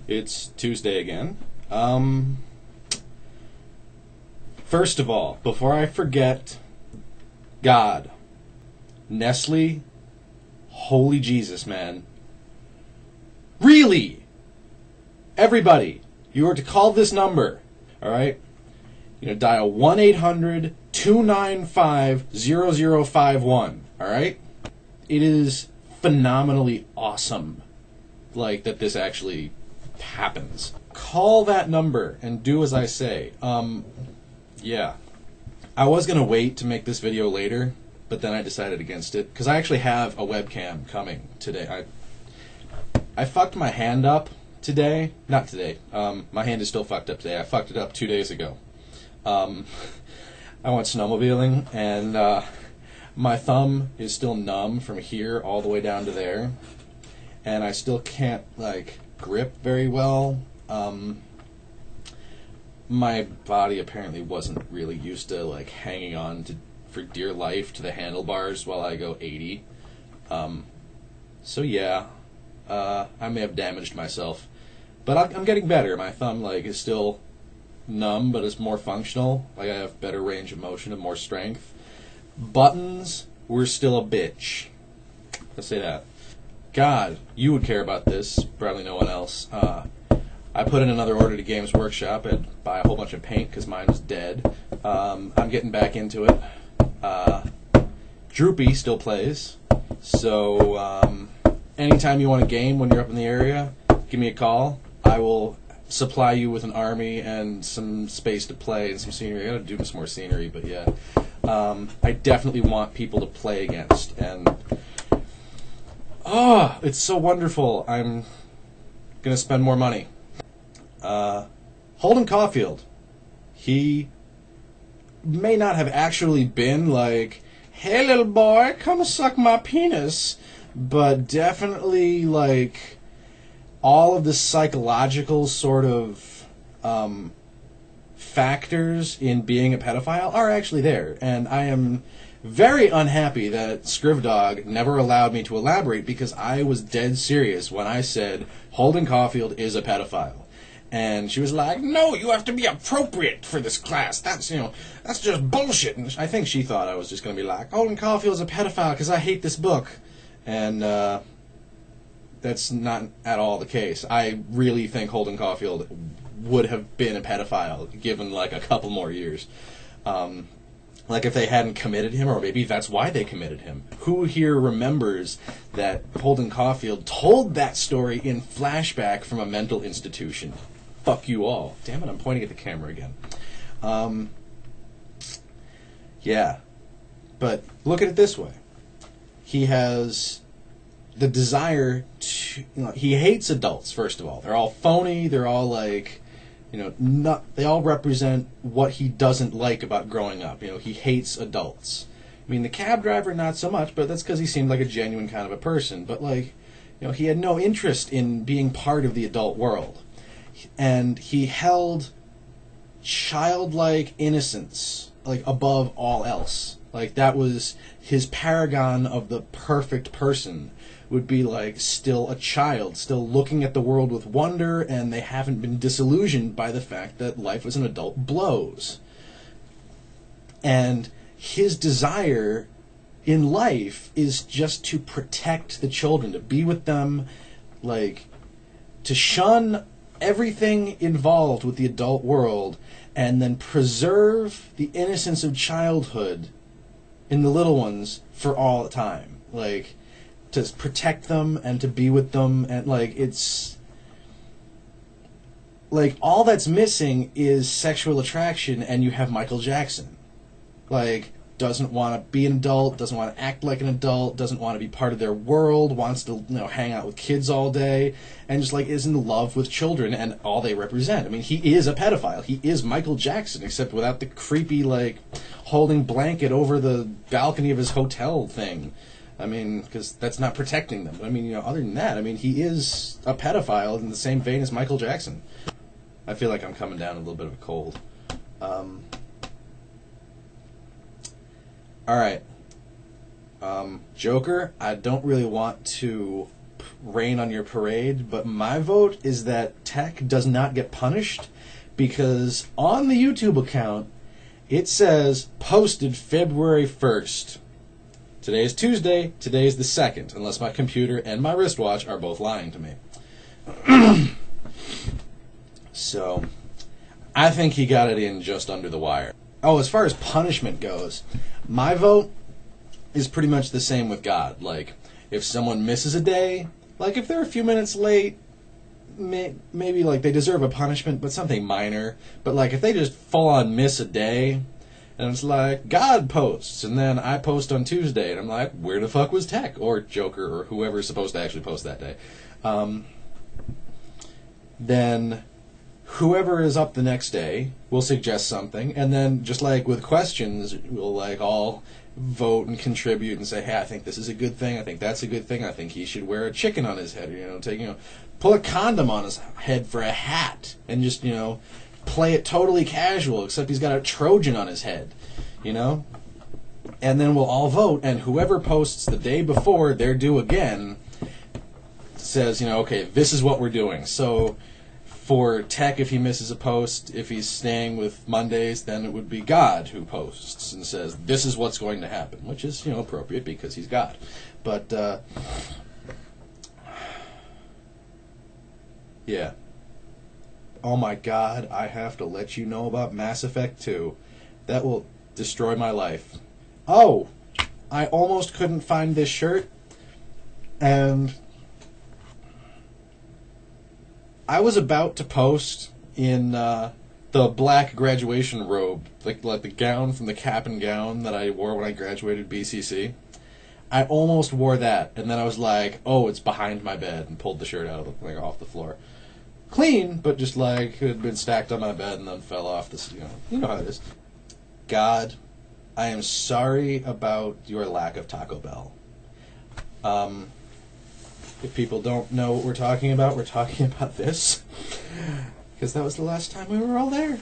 It's Tuesday again. First of all, before I forget, God, Nestle, holy Jesus, man. Really? Everybody, you are to call this number, alright? Dial 1-800-295-0051, alright? It is phenomenally awesome, that this actually happens. Call that number and do as I say. Yeah. I was going to wait to make this video later, but then I decided against it, because I actually have a webcam coming today. I fucked my hand up today. Not today. My hand is still fucked up today. I fucked it up 2 days ago. I went snowmobiling, and my thumb is still numb from here all the way down to there, and I still can't, grip very well. My body apparently wasn't really used to, hanging on for dear life to the handlebars while I go 80. So yeah, I may have damaged myself. But I'm getting better. My thumb, is still numb, but it's more functional. I have better range of motion and more strength. Buttons were still a bitch. Let's say that. God, you would care about this. Probably no one else. I put in another order to Games Workshop and buy a whole bunch of paint because mine was dead. I'm getting back into it. Droopy still plays. So anytime you want a game when you're up in the area, give me a call. I will supply you with an army and some space to play and some scenery. I gotta do some more scenery, but yeah. I definitely want people to play against, and it's so wonderful. I'm gonna spend more money. Holden Caulfield, he may not have actually been hey little boy, come suck my penis, but definitely all of the psychological sort of factors in being a pedophile are actually there, and I am very unhappy that Scrivdog never allowed me to elaborate, because I was dead serious when I said Holden Caulfield is a pedophile. And she was like, no, you have to be appropriate for this class. That's just bullshit. And I think she thought I was just going to be like, Holden Caulfield's a pedophile because I hate this book. And that's not at all the case. I really think Holden Caulfield would have been a pedophile given a couple more years. If they hadn't committed him, or maybe that's why they committed him. Who here remembers that Holden Caulfield told that story in flashback from a mental institution? Fuck you all. Damn it, I'm pointing at the camera again. Yeah. But look at it this way. He has the desire to... he hates adults, first of all. They're all phony. They're all they all represent what he doesn't like about growing up. He hates adults. I mean, the cab driver, not so much, but that's because he seemed like a genuine kind of a person. But, he had no interest in being part of the adult world. And he held childlike innocence, above all else. That was his paragon of the perfect person, would be still a child, still looking at the world with wonder, and they haven't been disillusioned by the fact that life as an adult blows. And his desire in life is just to protect the children, to be with them, to shun everything involved with the adult world, and then preserve the innocence of childhood in the little ones for all time. To protect them and to be with them, and it's all that's missing is sexual attraction, and you have Michael Jackson. Doesn't want to be an adult, doesn't want to act like an adult, doesn't want to be part of their world, wants to hang out with kids all day, and just is in love with children and all they represent. I mean, he is a pedophile. He is Michael Jackson, except without the creepy holding blanket over the balcony of his hotel thing. I mean, because that's not protecting them. But I mean, other than that, I mean, he is a pedophile in the same vein as Michael Jackson. I feel like I'm coming down a little bit of a cold. Alright. Joker, I don't really want to help rain on your parade, but my vote is that tech does not get punished, because on the YouTube account, it says posted February 1st. Today is Tuesday, today is the 2nd, unless my computer and my wristwatch are both lying to me. So, I think he got it in just under the wire. Oh, as far as punishment goes, my vote is pretty much the same with God. Like, if someone misses a day, like if they're a few minutes late, maybe like they deserve a punishment, but something minor. But like if they just full on miss a day, and it's like, God posts, and then I post on Tuesday, and I'm like, where the fuck was Tech? Or Joker, or whoever's supposed to actually post that day. Then whoever is up the next day will suggest something, and then just like with questions, we'll like all vote and contribute and say, hey, I think this is a good thing, I think that's a good thing, I think he should wear a chicken on his head, or, pull a condom on his head for a hat, and just, play it totally casual, except he's got a Trojan on his head, And then we'll all vote, and whoever posts the day before they're due again says, okay, this is what we're doing. So for Tech, if he misses a post, if he's staying with Mondays, then it would be God who posts and says, this is what's going to happen, which is, appropriate because he's God. But, yeah. Oh my God, I have to let you know about Mass Effect 2. That will destroy my life. Oh, I almost couldn't find this shirt, and I was about to post in the black graduation robe, like the gown from the cap and gown that I wore when I graduated BCC. I almost wore that, and then I was like, oh, it's behind my bed, and pulled the shirt out of off the floor. Clean, but just like it had been stacked on my bed and then fell off. You know how it is. God, I am sorry about your lack of Taco Bell. If people don't know what we're talking about this. Because that was the last time we were all there.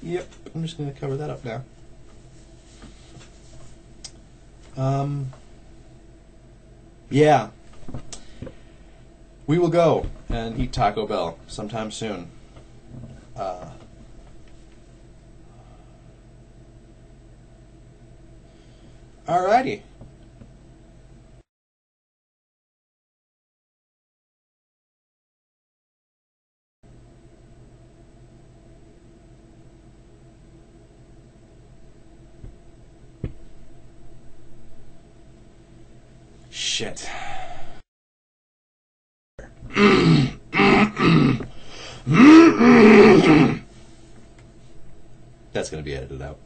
Yep, I'm just going to cover that up now. Yeah. We will go and eat Taco Bell sometime soon. Alrighty. Shit. That's going to be edited out.